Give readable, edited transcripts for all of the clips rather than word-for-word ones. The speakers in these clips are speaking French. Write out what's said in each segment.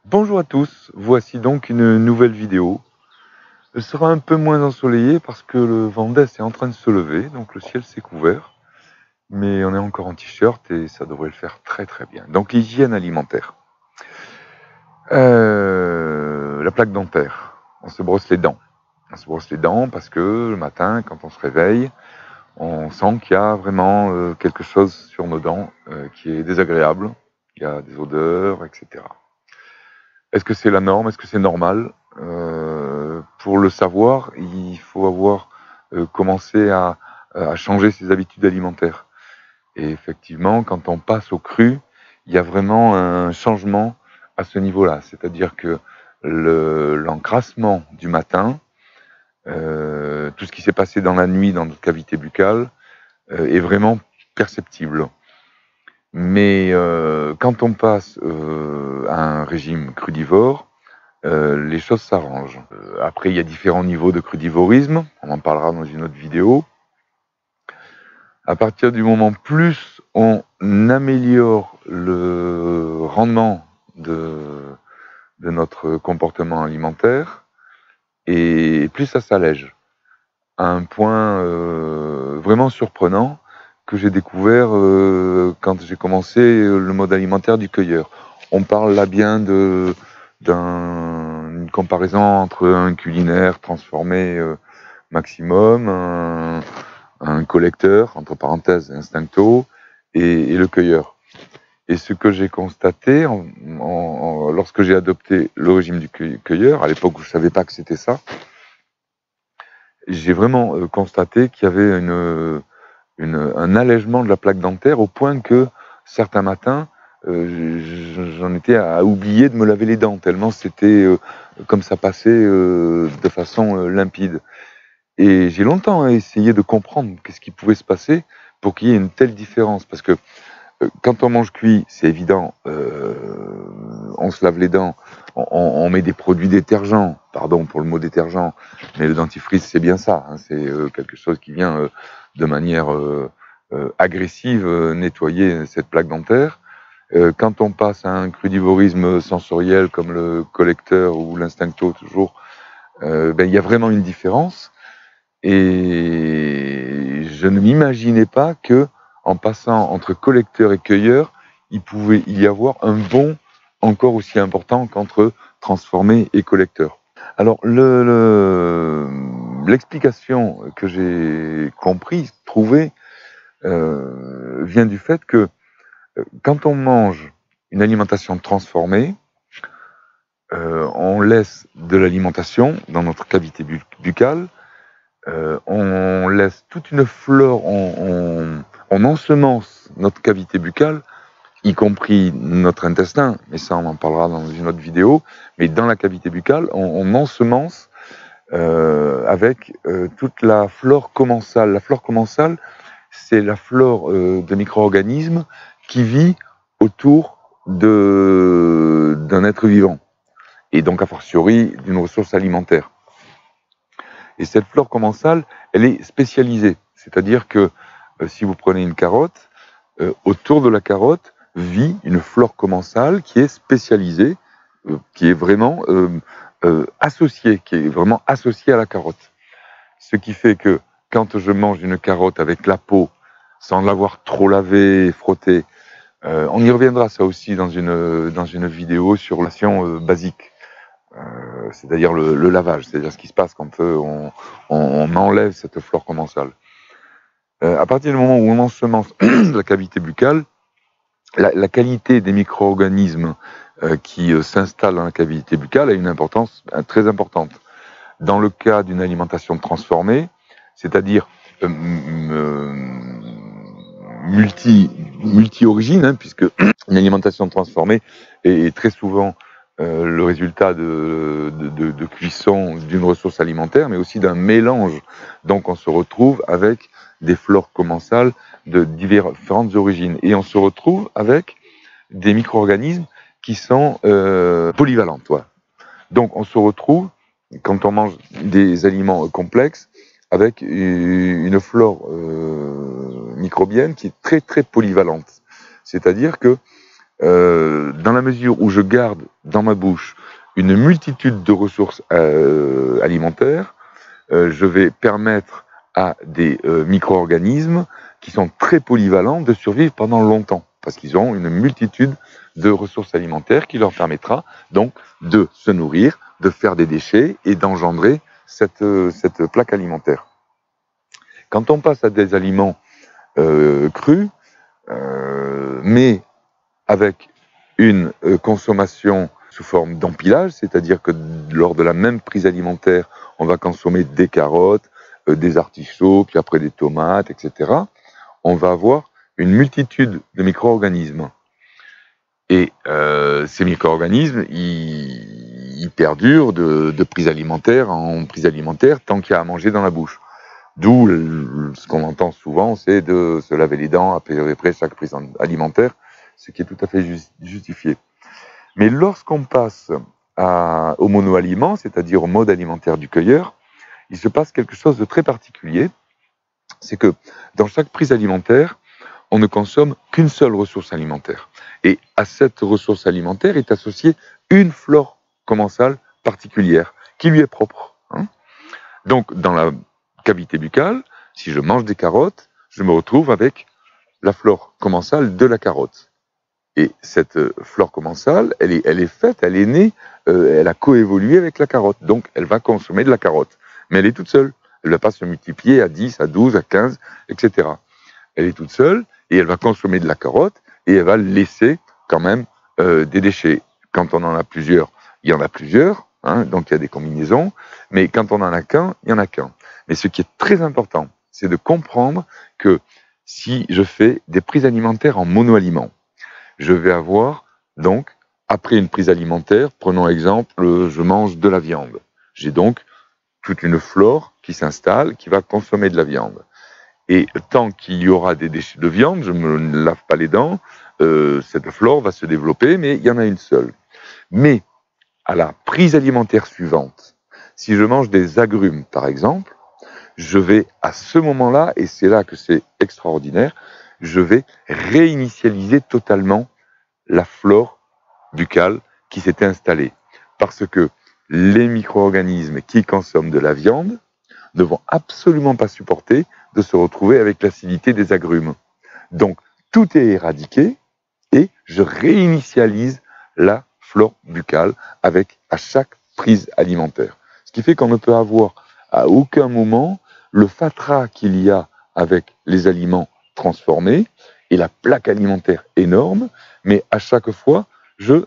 Bonjour à tous, voici donc une nouvelle vidéo. Elle sera un peu moins ensoleillée parce que le vent d'est est en train de se lever, donc le ciel s'est couvert. Mais on est encore en t-shirt et ça devrait le faire très très bien. Donc l'hygiène alimentaire. La plaque dentaire, on se brosse les dents. On se brosse les dents parce que le matin, quand on se réveille, on sent qu'il y a vraiment quelque chose sur nos dents qui est désagréable. Il y a des odeurs, etc. Est-ce que c'est la norme? Est-ce que c'est normal? Pour le savoir, il faut avoir commencé à changer ses habitudes alimentaires. Et effectivement, quand on passe au cru, il y a vraiment un changement à ce niveau-là. C'est-à-dire que l'encrassement du matin, tout ce qui s'est passé dans la nuit dans notre cavité buccale, est vraiment perceptible. Mais quand on passe à un régime crudivore, les choses s'arrangent. Après, il y a différents niveaux de crudivorisme, on en parlera dans une autre vidéo. À partir du moment plus on améliore le rendement de notre comportement alimentaire, et plus ça s'allège. À un point vraiment surprenant que j'ai découvert quand j'ai commencé le mode alimentaire du cueilleur. On parle là bien d'une comparaison entre un culinaire transformé maximum, un collecteur, entre parenthèses, instincto, et le cueilleur. Et ce que j'ai constaté lorsque j'ai adopté le régime du cueilleur, à l'époque où je ne savais pas que c'était ça, j'ai vraiment constaté qu'il y avait un allègement de la plaque dentaire au point que certains matins, j'en étais à oublier de me laver les dents, tellement c'était comme ça passait de façon limpide. Et j'ai longtemps essayé de comprendre qu'est-ce qui pouvait se passer pour qu'il y ait une telle différence. Parce que quand on mange cuit, c'est évident, on se lave les dents, on met des produits détergents, pardon pour le mot détergent, mais le dentifrice c'est bien ça, hein, c'est quelque chose qui vient de manière agressive nettoyer cette plaque dentaire. Quand on passe à un crudivorisme sensoriel comme le collecteur ou l'instincto toujours, il y a vraiment une différence. Et je ne m'imaginais pas que, en passant entre collecteur et cueilleur, il pouvait y avoir un bond encore aussi important qu'entre transformé et collecteur. Alors, l'explication que j'ai comprise, trouvée, vient du fait que quand on mange une alimentation transformée, on laisse de l'alimentation dans notre cavité buccale, on laisse toute une flore, on ensemence notre cavité buccale, y compris notre intestin, mais ça on en parlera dans une autre vidéo, mais dans la cavité buccale, on ensemence avec toute la flore commensale. La flore commensale, c'est la flore de micro-organismes qui vit autour d'un être vivant, et donc a fortiori d'une ressource alimentaire. Et cette flore commensale, elle est spécialisée. C'est-à-dire que si vous prenez une carotte, autour de la carotte vit une flore commensale qui est spécialisée, qui est vraiment associée, à la carotte. Ce qui fait que quand je mange une carotte avec la peau, sans l'avoir trop lavée et frottée, on y reviendra ça aussi dans une vidéo sur l'action basique. C'est-à-dire le lavage, c'est-à-dire ce qui se passe quand on enlève cette flore commensale. À partir du moment où on ensemence la cavité buccale, la qualité des micro-organismes qui s'installent dans la cavité buccale a une importance très importante. Dans le cas d'une alimentation transformée, c'est-à-dire multi-origine, hein, puisque une alimentation transformée est très souvent le résultat de cuisson d'une ressource alimentaire, mais aussi d'un mélange. Donc on se retrouve avec des flores commensales de différentes origines. Et on se retrouve avec des micro-organismes qui sont polyvalentes. Ouais. Donc on se retrouve, quand on mange des aliments complexes, avec une flore microbienne qui est très très polyvalente. C'est-à-dire que dans la mesure où je garde dans ma bouche une multitude de ressources alimentaires, je vais permettre à des micro-organismes qui sont très polyvalents de survivre pendant longtemps, parce qu'ils ont une multitude de ressources alimentaires qui leur permettra donc de se nourrir, de faire des déchets et d'engendrer cette plaque alimentaire. Quand on passe à des aliments crus, mais avec une consommation sous forme d'empilage, c'est-à-dire que lors de la même prise alimentaire, on va consommer des carottes, des artichauts, puis après des tomates, etc. On va avoir une multitude de micro-organismes. Et ces micro-organismes, ils perdurent de prise alimentaire en prise alimentaire tant qu'il y a à manger dans la bouche. D'où ce qu'on entend souvent, c'est de se laver les dents après chaque prise alimentaire, ce qui est tout à fait justifié. Mais lorsqu'on passe au monoaliment, c'est-à-dire au mode alimentaire du cueilleur, il se passe quelque chose de très particulier. C'est que dans chaque prise alimentaire, on ne consomme qu'une seule ressource alimentaire. Et à cette ressource alimentaire est associée une flore commensale particulière, qui lui est propre. Donc, dans la cavité buccale, si je mange des carottes, je me retrouve avec la flore commensale de la carotte. Et cette flore commensale, elle est faite, elle est née, elle a coévolué avec la carotte. Donc, elle va consommer de la carotte. Mais elle est toute seule. Elle ne va pas se multiplier à 10, à 12, à 15, etc. Elle est toute seule et elle va consommer de la carotte et elle va laisser quand même des déchets. Quand on en a plusieurs, il y en a plusieurs, donc il y a des combinaisons. Mais quand on n'en a qu'un, il n'y en a qu'un. Mais ce qui est très important, c'est de comprendre que si je fais des prises alimentaires en monoaliment, je vais avoir, donc, après une prise alimentaire, prenons exemple, je mange de la viande. J'ai donc toute une flore qui s'installe, qui va consommer de la viande. Et tant qu'il y aura des déchets de viande, je ne me lave pas les dents, cette flore va se développer, mais il y en a une seule. Mais à la prise alimentaire suivante, si je mange des agrumes, par exemple, je vais à ce moment-là, et c'est là que c'est extraordinaire, je vais réinitialiser totalement la flore buccale qui s'était installée. Parce que les micro-organismes qui consomment de la viande ne vont absolument pas supporter de se retrouver avec l'acidité des agrumes. Donc, tout est éradiqué et je réinitialise la flore buccale avec à chaque prise alimentaire. Ce qui fait qu'on ne peut avoir à aucun moment le fatras qu'il y a avec les aliments transformés et la plaque alimentaire énorme, mais à chaque fois, je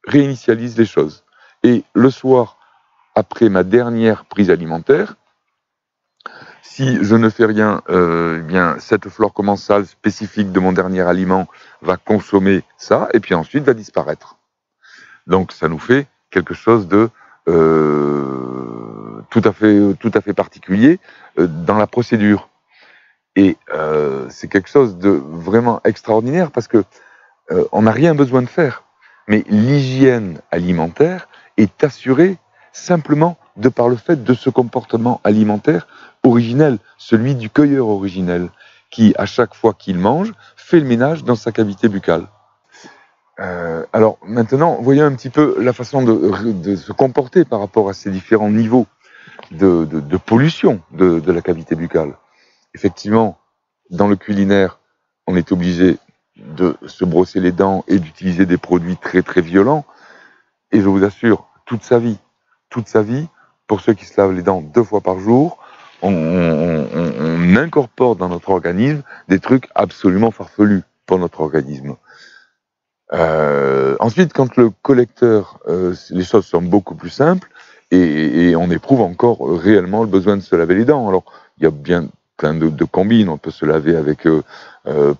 réinitialise les choses. Et le soir, après ma dernière prise alimentaire, si je ne fais rien, bien cette flore commensale spécifique de mon dernier aliment va consommer ça et puis ensuite va disparaître. Donc ça nous fait quelque chose de tout à fait particulier dans la procédure. Et c'est quelque chose de vraiment extraordinaire parce que on n'a rien besoin de faire. Mais l'hygiène alimentaire est assurée simplement de par le fait de ce comportement alimentaire originel, celui du cueilleur originel, qui, à chaque fois qu'il mange, fait le ménage dans sa cavité buccale. Alors maintenant, voyons un petit peu la façon de se comporter par rapport à ces différents niveaux de pollution de la cavité buccale. Effectivement, dans le culinaire, on est obligé de se brosser les dents et d'utiliser des produits très très violents. Et je vous assure, toute sa vie, pour ceux qui se lavent les dents 2 fois par jour, on incorpore dans notre organisme des trucs absolument farfelus pour notre organisme. Ensuite, quand le collecteur, les choses sont beaucoup plus simples et on éprouve encore réellement le besoin de se laver les dents. Alors, il y a bien plein de combines, on peut se laver avec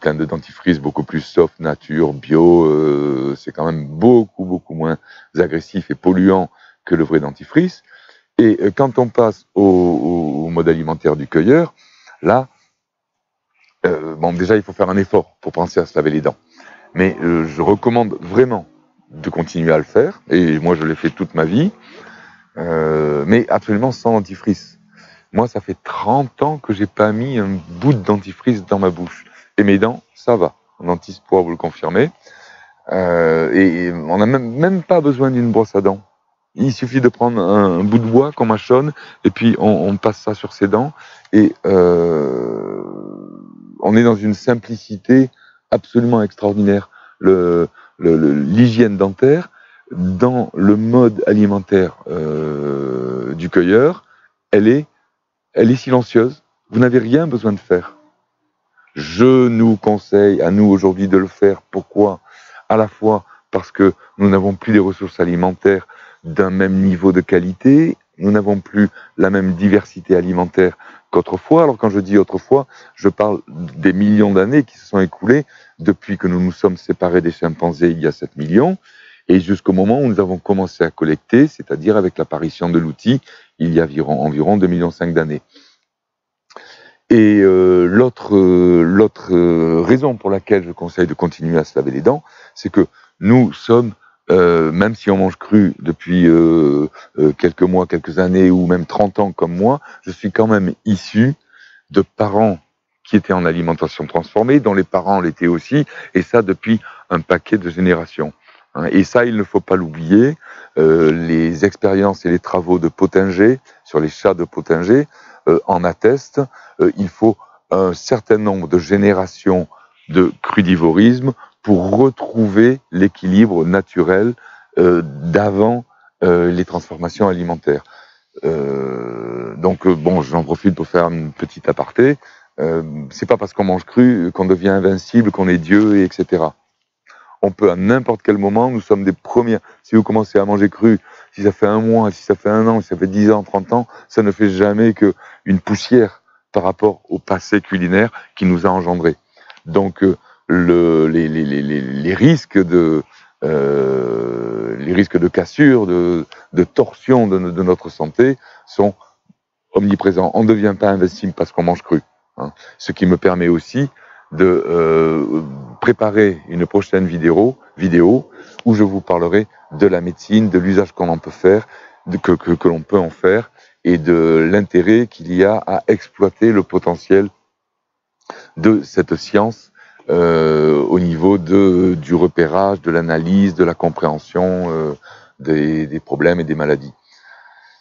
plein de dentifrice beaucoup plus soft, nature, bio, c'est quand même beaucoup moins agressif et polluant que le vrai dentifrice. Et quand on passe au mode alimentaire du cueilleur, là, bon, déjà il faut faire un effort pour penser à se laver les dents. Mais je recommande vraiment de continuer à le faire, et moi je l'ai fait toute ma vie, mais absolument sans dentifrice. Moi, ça fait 30 ans que j'ai pas mis un bout de dentifrice dans ma bouche. Et mes dents, ça va. Un dentiste pourra vous le confirmer. Et on n'a même pas besoin d'une brosse à dents. Il suffit de prendre un bout de bois qu'on mâchonne et puis on passe ça sur ses dents et on est dans une simplicité absolument extraordinaire. L'hygiène dentaire dans le mode alimentaire du cueilleur, elle est silencieuse. Vous n'avez rien besoin de faire. Je nous conseille à nous aujourd'hui de le faire. Pourquoi ? À la fois parce que nous n'avons plus des ressources alimentaires d'un même niveau de qualité, nous n'avons plus la même diversité alimentaire qu'autrefois. Alors quand je dis autrefois, je parle des millions d'années qui se sont écoulées depuis que nous nous sommes séparés des chimpanzés il y a 7 millions, et jusqu'au moment où nous avons commencé à collecter, c'est-à-dire avec l'apparition de l'outil il y a environ 2,5 millions d'années. Et l'autre raison pour laquelle je conseille de continuer à se laver les dents, c'est que nous sommes, même si on mange cru depuis quelques mois, quelques années, ou même 30 ans comme moi, je suis quand même issu de parents qui étaient en alimentation transformée, dont les parents l'étaient aussi, et ça depuis un paquet de générations. Et ça, il ne faut pas l'oublier, les expériences et les travaux de Pottinger, sur les chats de Pottinger, en attestent. Il faut un certain nombre de générations de crudivorisme pour retrouver l'équilibre naturel d'avant les transformations alimentaires. Donc bon, j'en profite pour faire une petite aparté. C'est pas parce qu'on mange cru qu'on devient invincible, qu'on est Dieu, et etc. On peut à n'importe quel moment, nous sommes des premiers. Si vous commencez à manger cru, si ça fait 1 mois, si ça fait 1 an, si ça fait 10 ans, 30 ans, ça ne fait jamais qu'une poussière par rapport au passé culinaire qui nous a engendrés. Donc les risques de cassure, de torsion de notre santé sont omniprésents. On ne devient pas invincible parce qu'on mange cru. Ce qui me permet aussi de préparer une prochaine vidéo où je vous parlerai de la médecine, de l'usage qu'on en peut faire, que l'on peut en faire, et de l'intérêt qu'il y a à exploiter le potentiel de cette science au niveau du repérage, de l'analyse, de la compréhension des problèmes et des maladies.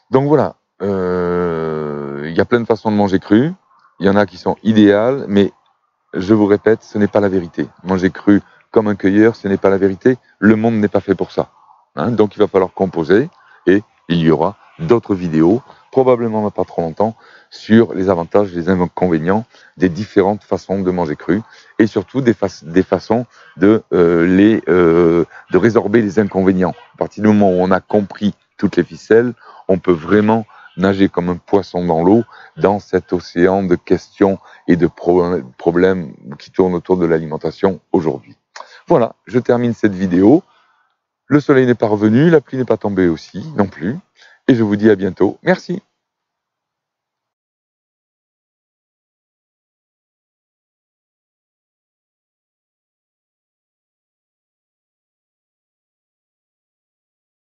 Donc voilà, il y a plein de façons de manger cru, il y en a qui sont idéales, mais je vous répète, ce n'est pas la vérité. Manger cru comme un cueilleur, ce n'est pas la vérité. Le monde n'est pas fait pour ça. Donc il va falloir composer, et il y aura d'autres vidéos, probablement dans pas trop longtemps, sur les avantages et les inconvénients des différentes façons de manger cru, et surtout des façons de résorber les inconvénients. À partir du moment où on a compris toutes les ficelles, on peut vraiment nager comme un poisson dans l'eau, dans cet océan de questions et de problèmes qui tournent autour de l'alimentation aujourd'hui. Voilà, je termine cette vidéo. Le soleil n'est pas revenu, la pluie n'est pas tombée aussi, non plus. Et je vous dis à bientôt. Merci.